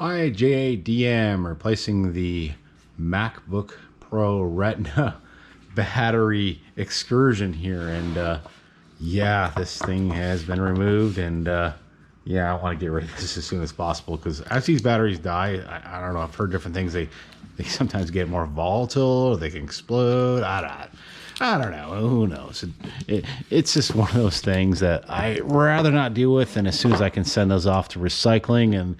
ijdm replacing the MacBook Pro Retina battery excursion here, and yeah, this thing has been removed, and yeah, I want to get rid of this as soon as possible, because as these batteries die, I don't know, I've heard different things. They sometimes get more volatile, or they can explode. I don't know. Who knows? It's just one of those things that I rather not deal with, and as soon as I can send those off to recycling. And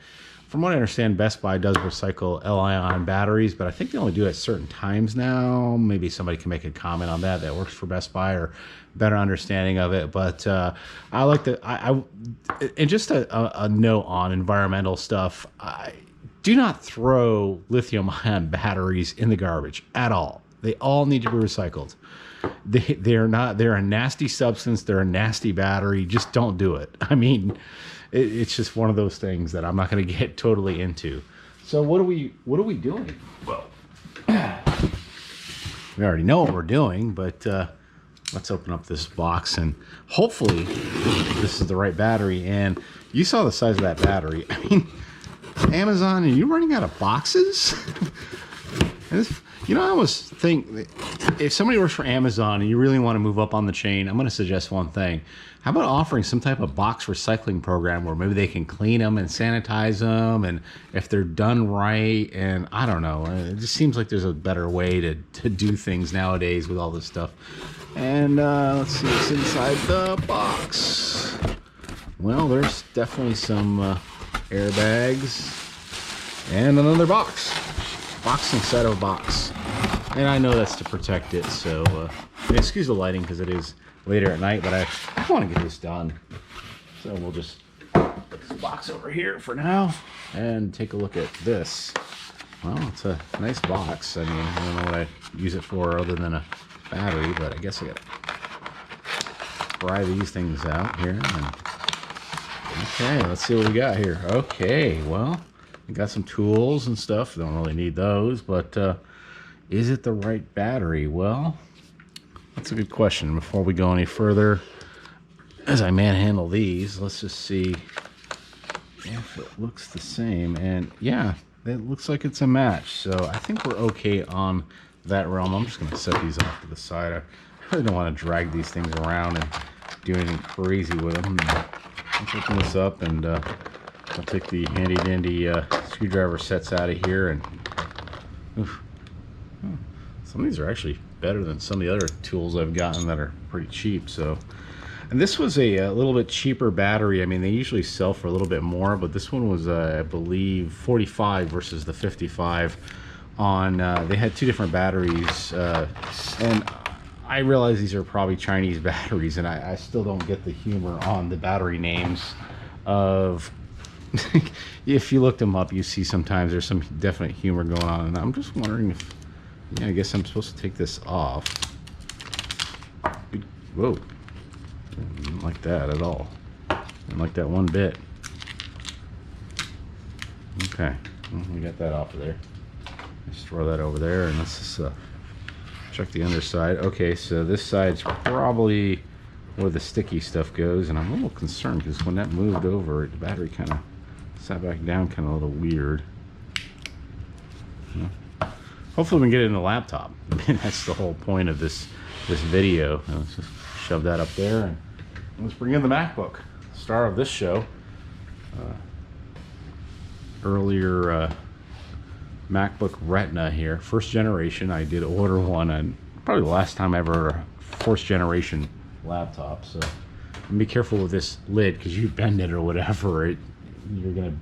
from what I understand, Best Buy does recycle Li-ion batteries, but I think they only do it at certain times now. Maybe somebody can make a comment on that works for Best Buy, or better understanding of it. But I like to, and just a note on environmental stuff, do not throw lithium-ion batteries in the garbage at all. They all need to be recycled. They're a nasty substance. They're a nasty battery. Just don't do it. I mean, it's just one of those things that I'm not going to get totally into. So what are we doing? Well, we already know what we're doing, but let's open up this box, and hopefully this is the right battery. And you saw the size of that battery. I mean, Amazon, are you running out of boxes? You know, I always think if somebody works for Amazon and you really want to move up on the chain, I'm going to suggest one thing. How about offering some type of box recycling program where maybe they can clean them and sanitize them, and if they're done right, and I don't know, it just seems like there's a better way to do things nowadays with all this stuff. And let's see what's inside the box. Well, there's definitely some airbags and another box inside of a box, and I know that's to protect it, so excuse the lighting because it is later at night, but I want to get this done, so we'll just put this box over here for now and take a look at this. Well, it's a nice box. I mean, I don't know what I use it for other than a battery, but I guess I gotta pry these things out here. And okay, let's see what we got here. Okay, well, we got some tools and stuff. Don't really need those, but is it the right battery? Well, that's a good question. Before we go any further, as I manhandle these, let's just see if it looks the same. And yeah, it looks like it's a match, so I think we're okay on that realm. I'm just going to set these off to the side. I really don't want to drag these things around and do anything crazy with them. Let's open this up, and I'll take the handy dandy screwdriver sets out of here. And oof, some of these are actually better than some of the other tools I've gotten that are pretty cheap. So, and this was a little bit cheaper battery. I mean, they usually sell for a little bit more, but this one was I believe 45 versus the 55 on they had two different batteries, and I realize these are probably Chinese batteries, and I still don't get the humor on the battery names of if you looked them up, you see sometimes there's some definite humor going on, and I'm just wondering if, yeah, I guess I'm supposed to take this off. Whoa, I didn't like that at all. I didn't like that one bit. Okay, well, we got that off of there. Just throw that over there, and let's just check the underside. Okay, so this side's probably where the sticky stuff goes, and I'm a little concerned because when that moved over, the battery kind of sat back down, kind of a little weird. Yeah. Hopefully we can get it in the laptop. That's the whole point of this video. Let's just shove that up there, and let's bring in the MacBook, star of this show. Earlier MacBook Retina here, first generation. I did order one, and probably the last time I ever ordered a fourth generation laptop. So be careful with this lid, because you bend it or whatever, you'll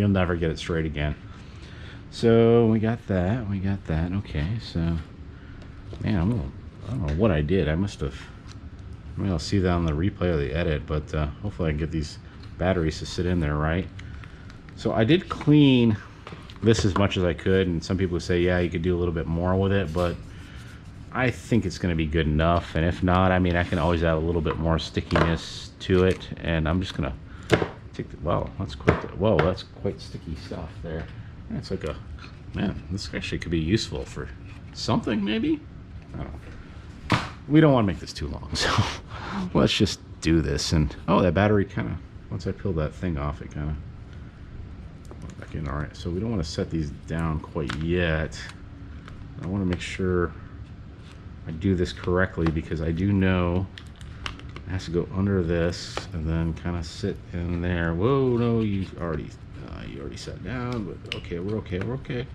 never get it straight again. So we got that. Okay, so man, I don't know what I did. I must have, maybe I'll see that on the replay or the edit, but hopefully I can get these batteries to sit in there right. So I did clean this as much as I could, and some people say, yeah, you could do a little bit more with it, but I think it's going to be good enough. And if not, I mean, I can always add a little bit more stickiness to it. And I'm just going to take the, wow, that's quite sticky stuff there. It's like man, this actually could be useful for something, maybe. I don't know. We don't want to make this too long, so let's just do this. And oh, that battery kind of, once I peeled that thing off, it kind of back in. All right, so we don't want to set these down quite yet. I want to make sure I do this correctly because I do know it has to go under this and then kind of sit in there. Whoa, no, you already sat down, but okay, we're okay, we're okay.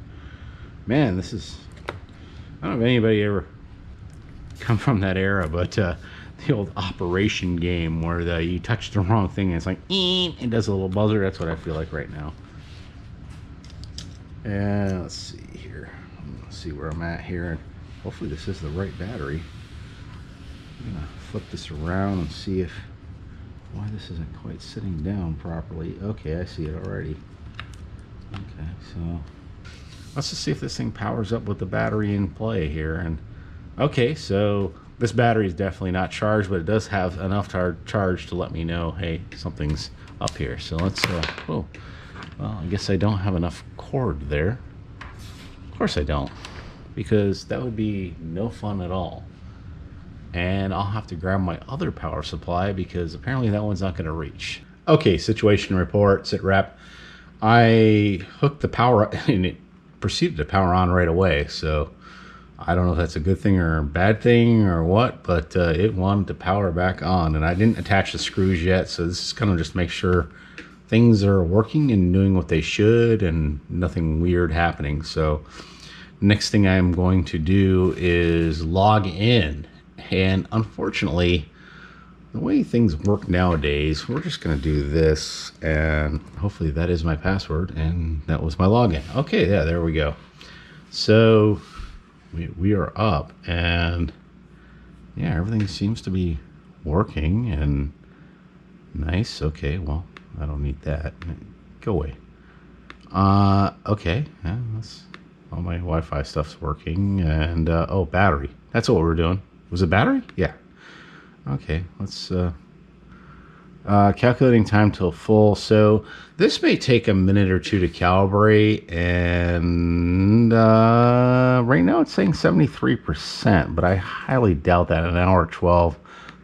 Man, this is, I don't know if anybody ever come from that era, but the old Operation game where you touch the wrong thing and it's like, it does a little buzzer. That's what I feel like right now. And let's see here. Let's see where I'm at here. And hopefully this is the right battery. I'm gonna flip this around and see if why this isn't quite sitting down properly. Okay, I see it already. Okay, so let's just see if this thing powers up with the battery in play here. And okay, so this battery is definitely not charged, but it does have enough charge to let me know, hey, something's up here. So let's oh, well, I guess I don't have enough cord there. Of course I don't, because that would be no fun at all. And I'll have to grab my other power supply because apparently that one's not going to reach. Okay, situation report, sit rep. I hooked the power up and it proceeded to power on right away. So I don't know if that's a good thing or a bad thing or what, but it wanted to power back on. And I didn't attach the screws yet, so this is kind of just make sure things are working and doing what they should and nothing weird happening. So next thing I'm going to do is log in. And unfortunately, the way things work nowadays, we're just going to do this, and hopefully that is my password, and that was my login. Okay, yeah, there we go. So we are up, and yeah, everything seems to be working and nice. Okay, well, I don't need that. Go away. Okay, yeah, that's all my Wi-Fi stuff's working, and oh, battery. That's what we're doing. Was it battery? Yeah. Okay, let's calculating time till full. So this may take a minute or two to calibrate, and right now it's saying 73%, but I highly doubt that an hour 12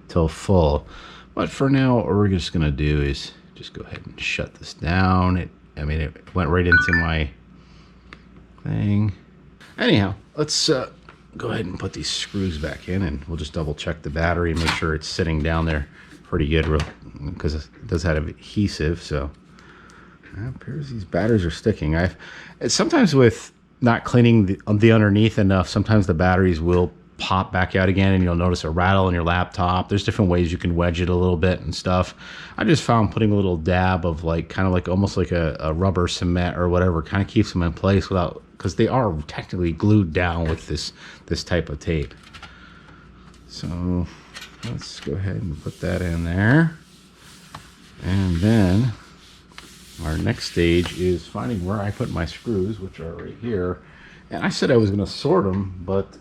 till full. But for now, what we're just gonna do is just go ahead and shut this down. It went right into my thing. Anyhow, let's go ahead and put these screws back in, and we'll just double check the battery and make sure it's sitting down there pretty good, because it does have adhesive. So it appears these batteries are sticking. Sometimes with not cleaning the underneath enough, sometimes the batteries will pop back out again, and you'll notice a rattle in your laptop. There's different ways you can wedge it a little bit and stuff. I just found putting a little dab of almost like a rubber cement or whatever kind of keeps them in place without, because they are technically glued down with this type of tape. So let's go ahead and put that in there. And then our next stage is finding where I put my screws, which are right here. And I said I was going to sort them, but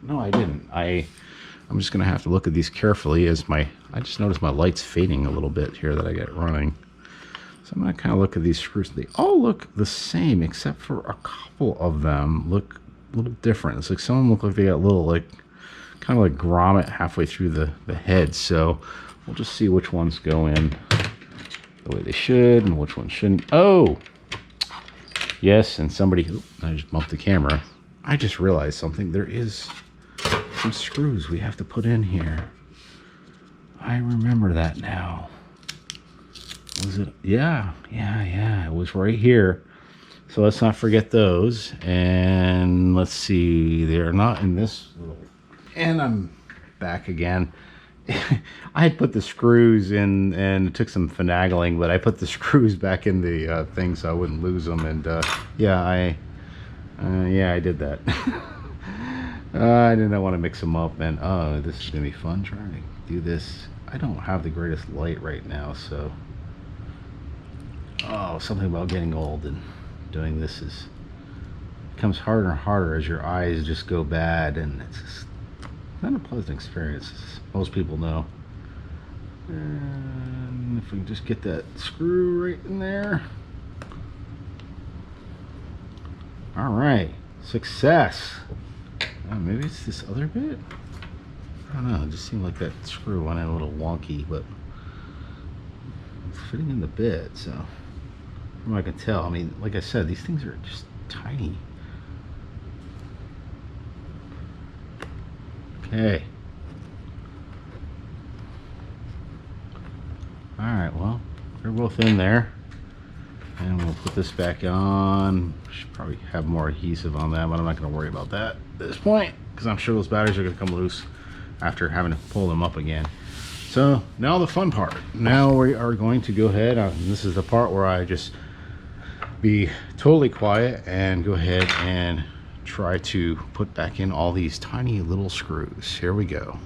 no, I didn't. I'm just going to have to look at these carefully as I just noticed my light's fading a little bit here that I get running. So I'm going to kind of look at these screws. They all look the same, except for a couple of them look a little different. It's like some of them look like they got little, kind of like grommet halfway through the head. So we'll just see which ones go in the way they should and which ones shouldn't. Oh, yes, and I just bumped the camera. I just realized something. There is some screws we have to put in here. I remember that now. Was it? Yeah. It was right here. So let's not forget those. And let's see. They're not in this little. And I'm back again. I had put the screws in, and it took some finagling, but I put the screws back in the thing so I wouldn't lose them. And yeah, I did that. I did not want to mix them up, and oh, this is gonna be fun trying to do this. I don't have the greatest light right now, so something about getting old and doing this becomes harder and harder as your eyes just go bad, and it's just not a pleasant experience, as most people know. And if we can just get that screw right in there. All right, success. Maybe it's this other bit. I don't know, it just seemed like that screw went in a little wonky, but it's fitting in the bit, so from what I can tell. I mean, like I said, these things are just tiny. Okay. Alright, well, they're both in there. And we'll put this back on. Should probably have more adhesive on that, but I'm not going to worry about that at this point, because I'm sure those batteries are going to come loose after having to pull them up again. So now the fun part. Now we are going to go ahead, this is the part where I just be totally quiet and go ahead and try to put back in all these tiny little screws. Here we go.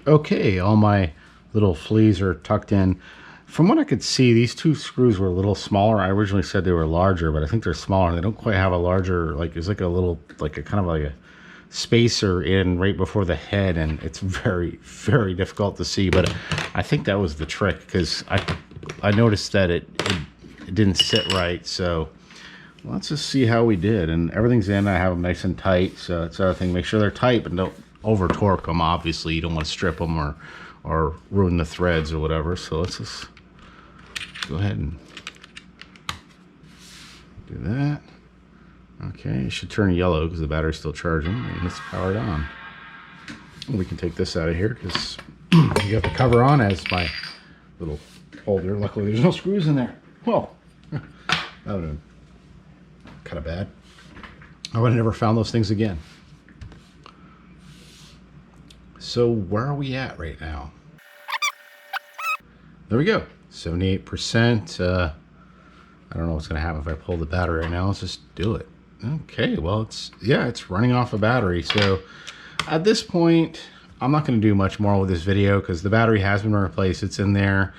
Okay, all my little fleas are tucked in. From what I could see, these two screws were a little smaller. I originally said they were larger, but I think they're smaller. They don't quite have a larger, like, it's like a little, like a kind of like a spacer in right before the head, and it's very, very difficult to see, but I think that was the trick, because I noticed that it didn't sit right. So let's just see how we did. And everything's in. I have them nice and tight, so that's the other thing. Make sure they're tight, but don't over torque them. Obviously you don't want to strip them or ruin the threads or whatever. So let's just go ahead and do that. Okay, it should turn yellow because the battery's still charging and it's powered on. And we can take this out of here because you got the cover on as my little holder. Luckily there's no screws in there. Well, that would have been kind of bad. I would have never found those things again. So where are we at right now? There we go, 78%. I don't know what's gonna happen if I pull the battery right now. Let's just do it. Okay, well, it's running off a battery. So at this point, I'm not gonna do much more with this video because the battery has been replaced. It's in there.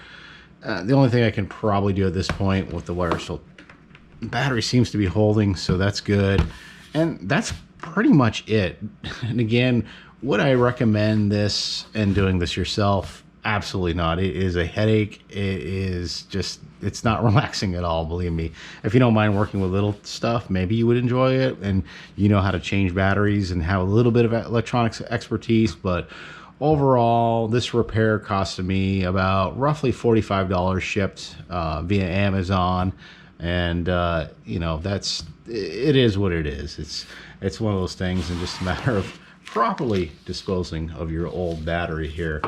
The only thing I can probably do at this point with the wire, so the battery seems to be holding, so that's good. And that's pretty much it. And again, would I recommend this and doing this yourself? Absolutely not. It is a headache. It is just, it's not relaxing at all, believe me. If you don't mind working with little stuff, maybe you would enjoy it, and you know how to change batteries and have a little bit of electronics expertise. But overall, this repair costed me about roughly $45 shipped via Amazon. And you know, it is what it is. It's one of those things, and just a matter of properly disposing of your old battery here.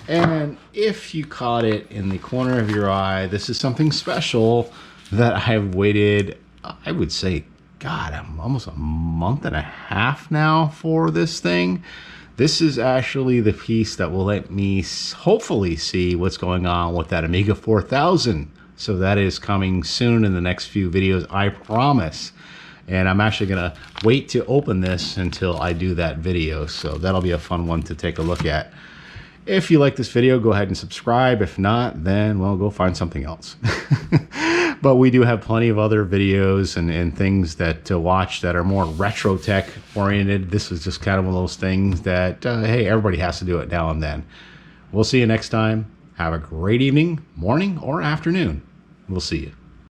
And if you caught it in the corner of your eye, this is something special that I've waited, I would say, God, I'm almost a month and a half now for this thing. This is actually the piece that will let me hopefully see what's going on with that Amiga 4000. So that is coming soon in the next few videos, I promise. And I'm actually gonna wait to open this until I do that video. So that'll be a fun one to take a look at. If you like this video, go ahead and subscribe. If not, then, well, go find something else. But we do have plenty of other videos and things to watch that are more retro tech oriented. This is just kind of one of those things that, hey, everybody has to do it now and then. We'll see you next time. Have a great evening, morning, or afternoon. We'll see you.